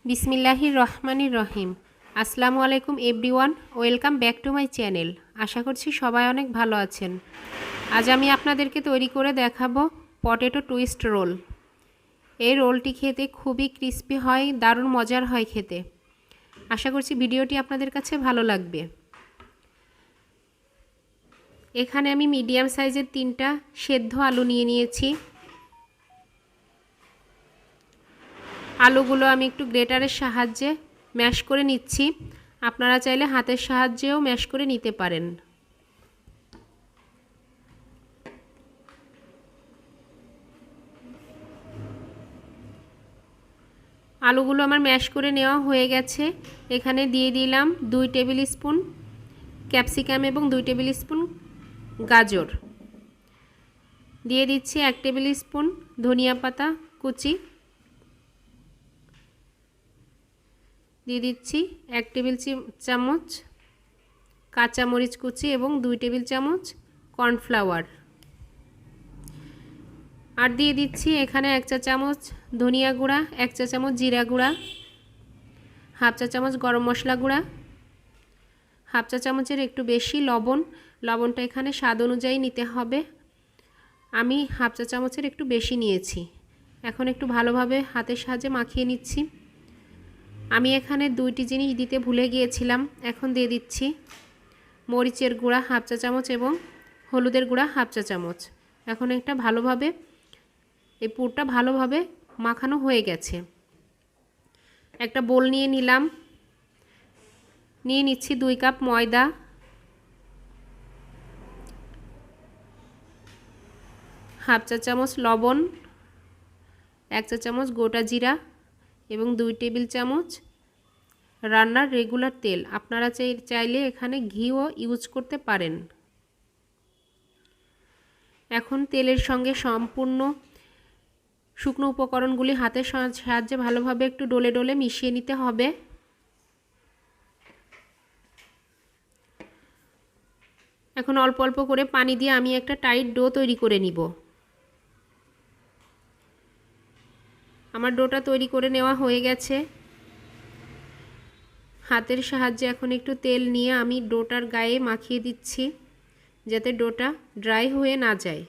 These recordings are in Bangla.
বিসমিল্লাহির রহমানির রহিম। আসসালামু আলাইকুম everyone, welcome back to my channel. আশা করছি সবাই অনেক ভালো আছেন। আজ আমি আপনাদেরকে তৈরি করে দেখাবো পটেটো টুইস্ট রোল। এই রোলটি খেতে খুবই ক্রিস্পি হয়, দারুণ মজার হয় খেতে। আশা করছি ভিডিওটি আপনাদের কাছে ভালো লাগবে। এখানে আমি মিডিয়াম সাইজের 3টা সেদ্ধ আলু নিয়ে নিয়েছি। আলুগুলো আমি একটু গ্রেটারের সাহায্যে ম্যাশ করে নিচ্ছি। আপনারা চাইলে হাতের সাহায্যেও ম্যাশ করে নিতে পারেন। আলুগুলো আমার ম্যাশ করে নেওয়া হয়ে গেছে। এখানে দিয়ে দিলাম 2 টেবিল স্পুন ক্যাপসিকাম এবং 2 টেবিল স্পুন গাজর। দিয়ে দিচ্ছি 1 টেবিল স্পুন ধনিয়া পাতা কুচি। দিয়ে দিচ্ছি 1 টেবিল চামচ কাঁচা মরিচ কুচি এবং 2 টেবিল চামচ কর্নফ্লাওয়ার। আর দিয়ে দিচ্ছি এখানে 1 চা চামচ ধনিয়া গুঁড়া, 1 চা চামচ জিরা গুঁড়া, হাফ চা চামচ গরম মশলা গুঁড়া, হাফ চা চামচের একটু বেশি লবণ। লবণটা এখানে স্বাদ অনুযায়ী নিতে হবে। আমি হাফ চা চামচের একটু বেশি নিয়েছি। এখন একটু ভালোভাবে হাতের সাহায্যে মাখিয়ে নিচ্ছি। আমি এখানে 2টি জিনিস দিতে ভুলে গিয়েছিলাম। এখন দিয়ে দিচ্ছি মরিচের গুঁড়া হাফ চা চামচ এবং হলুদের গুঁড়া হাফ চা চামচ। এখন একটা ভালোভাবে এই পুরটা ভালোভাবে মাখানো হয়ে গেছে। একটা বোল নিয়ে নিলাম। নিয়ে নিচ্ছি 2 কাপ ময়দা, হাফ চা চামচ লবণ, 1 চা চামচ গোটা জিরা এবং 2 টেবিল চামচ রান্নার রেগুলার তেল। আপনারা চাইলে এখানে ঘিও ইউজ করতে পারেন। এখন তেলের সঙ্গে সম্পূর্ণ শুকনো উপকরণগুলি হাতের সাহায্যে ভালোভাবে একটু ডলে ডলে মিশিয়ে নিতে হবে। এখন অল্প অল্প করে পানি দিয়ে আমি একটা টাইট ডো তৈরি করে নিব। আমার ডোটা তৈরি করে নেওয়া হয়ে গেছে। হাতের সাহায্যে এখন একটু তেল নিয়ে আমি ডোটার গায়ে মাখিয়ে দিচ্ছি, যাতে ডোটা ড্রাই হয়ে না যায়।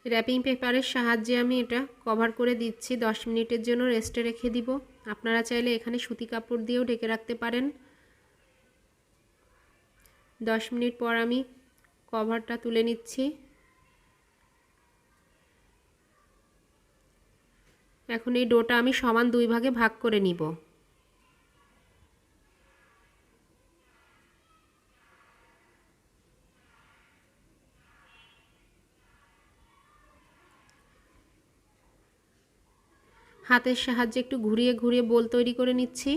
র্যাপিং পেপারের সাহায্যে আমি এটা কভার করে দিচ্ছি। 10 মিনিটের জন্য রেস্টে রেখে দিব। আপনারা চাইলে এখানে সুতি কাপড় দিয়েও ঢেকে রাখতে পারেন। 10 মিনিট পর আমি কভারটা তুলে নিচ্ছি। এখন এই ডোটা আমি সমান 2 ভাগে ভাগ করে নিব। হাতের সাহায্যে একটু ঘুরিয়ে ঘুরিয়ে বোল তৈরি করে নিচ্ছি।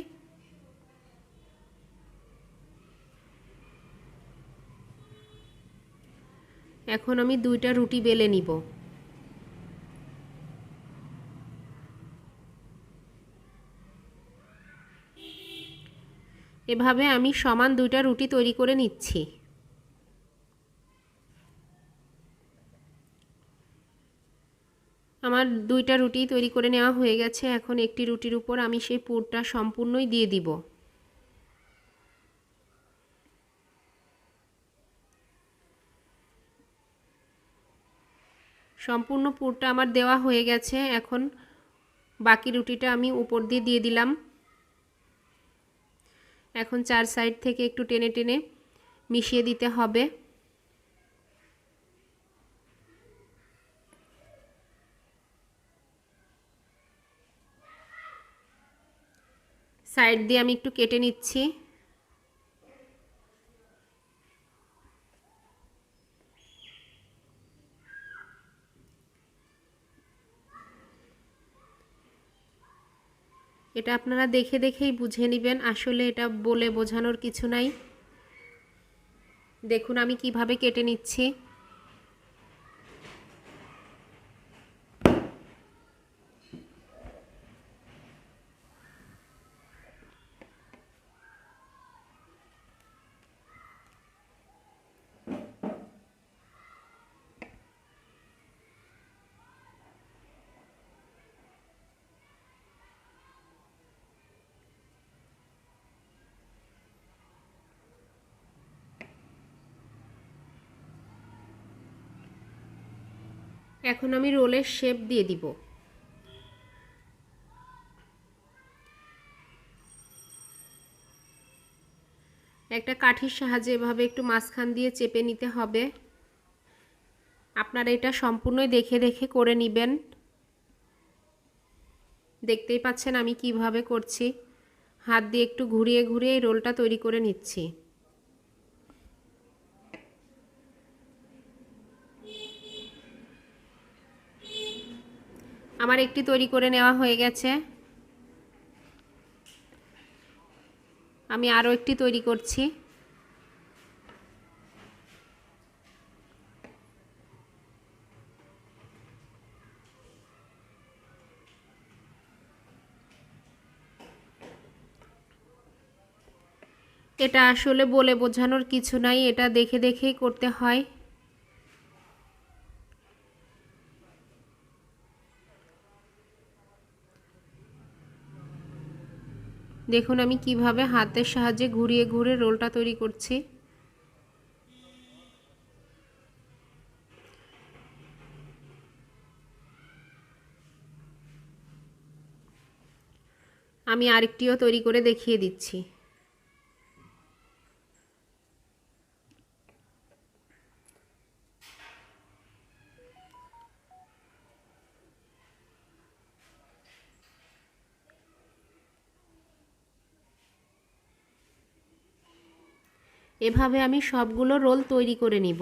এখন আমি 2টা রুটি বেলে নিব। এভাবে আমি সমান 2টা রুটি তৈরি করে নিচ্ছি। আমার 2টা রুটি তৈরি করে নেওয়া হয়ে গেছে। এখন একটি রুটির উপর আমি সেই পুরটা সম্পূর্ণই দিয়ে দিব। সম্পূর্ণ পুরটা আমার দেওয়া হয়ে গেছে। এখন বাকি রুটিটা আমি উপর দিয়ে দিলাম। এখন 4 সাইড থেকে একটু টেনে টেনে মিশিয়ে দিতে হবে। সাইড দিয়ে আমি একটু কেটে নিচ্ছি। এটা আপনারা দেখে দেখেই বুঝে নেবেন। আসলে এটা বলে বোঝানোর কিছু নাই। দেখুন আমি কিভাবে কেটে নিচ্ছি। এখন আমি রোলের শেপ দিয়ে দিব। একটা কাঠির সাহায্যে এভাবে একটু মাঝখান দিয়ে চেপে নিতে হবে। আপনারা এটা সম্পূর্ণই দেখে দেখে করে নেবেন। দেখতেই পাচ্ছেন আমি কিভাবে করছি। হাত দিয়ে একটু ঘুরিয়ে ঘুরিয়ে এই রোলটা তৈরি করে নিচ্ছি। আমার একটি তৈরি করে নেওয়া হয়ে গেছে। আমি আরও একটি তৈরি করছি। এটা আসলে বলে বোঝানোর কিছু নাই, এটা দেখে দেখেই করতে হয়। দেখুন আমি কিভাবে হাতের সাহায্যে ঘুরিয়ে ঘুরে রোলটা তৈরি করছি। আমি আরেকটিও তৈরি করে দেখিয়ে দিচ্ছি। এভাবে আমি সবগুলো রোল তৈরি করে নিব।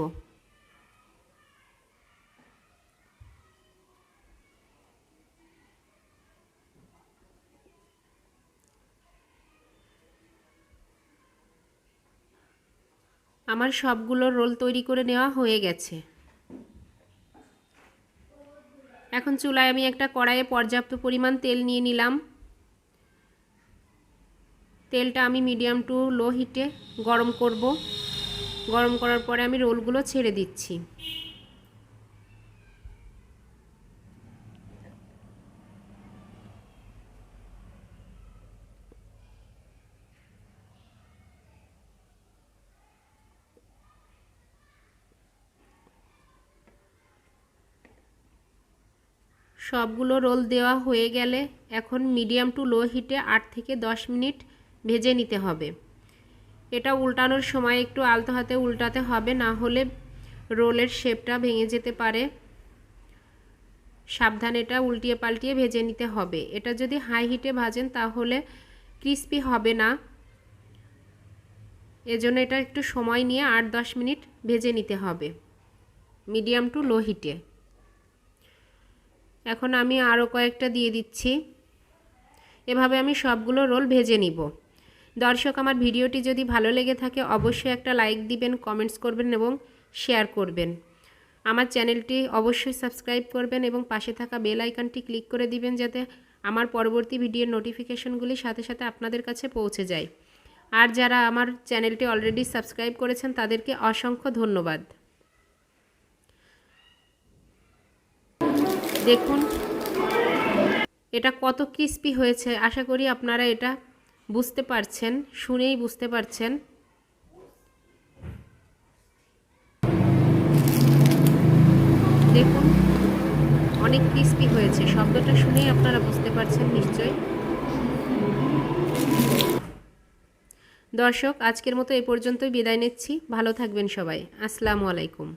আমার সবগুলো রোল তৈরি করে নেওয়া হয়ে গেছে। এখন চুলায় আমি একটা কড়াইয়ে পর্যাপ্ত পরিমাণ তেল নিয়ে নিলাম। তেলটা আমি মিডিয়াম টু লো হিটে গরম করব। গরম করার পরে আমি রোলগুলো ছেড়ে দিচ্ছি। সবগুলো রোল দেওয়া হয়ে গেলে এখন মিডিয়াম টু লো হিটে 8 থেকে 10 মিনিট ভেজে নিতে হবে। এটা উল্টানোর সময় একটু আলতো হাতে উল্টাতে হবে, না হলে রোলের শেপটা ভেঙে যেতে পারে। সাবধানে এটা উল্টিয়ে পাল্টিয়ে ভেজে নিতে হবে। এটা যদি হাই হিটে ভাজেন তাহলে ক্রিস্পি হবে না, এজন্য এটা একটু সময় নিয়ে 8-10 মিনিট ভেজে নিতে হবে মিডিয়াম টু লো হিটে। এখন আমি আরও কয়েকটা দিয়ে দিচ্ছি। এভাবে আমি সবগুলো রোল ভেজে নিব। দর্শক, আমার ভিডিওটি যদি ভালো লেগে থাকে অবশ্যই একটা লাইক দিবেন, কমেন্টস করবেন এবং শেয়ার করবেন। আমার চ্যানেলটি অবশ্যই সাবস্ক্রাইব করবেন এবং পাশে থাকা বেল আইকনটি ক্লিক করে দিবেন যাতে আমার পরবর্তী ভিডিওর নোটিফিকেশনগুলি সাথে সাথে আপনাদের কাছে পৌঁছে যায়। আর যারা আমার চ্যানেলটি অলরেডি সাবস্ক্রাইব করেছেন তাদেরকে অসংখ্য ধন্যবাদ। দেখুন এটা কত ক্রিস্পি হয়েছে। আশা করি আপনারা এটা বুঝতে পারছেন, শুনেই বুঝতে পারছেন। দেখুন অনেক ক্রিস্পি হয়েছে, শব্দটা শুনেই আপনারা বুঝতে পারছেন নিশ্চয়ই। দর্শক, আজকের মতো এই পর্যন্তই বিদায় নিচ্ছি। ভালো থাকবেন সবাই। আসসালামু আলাইকুম।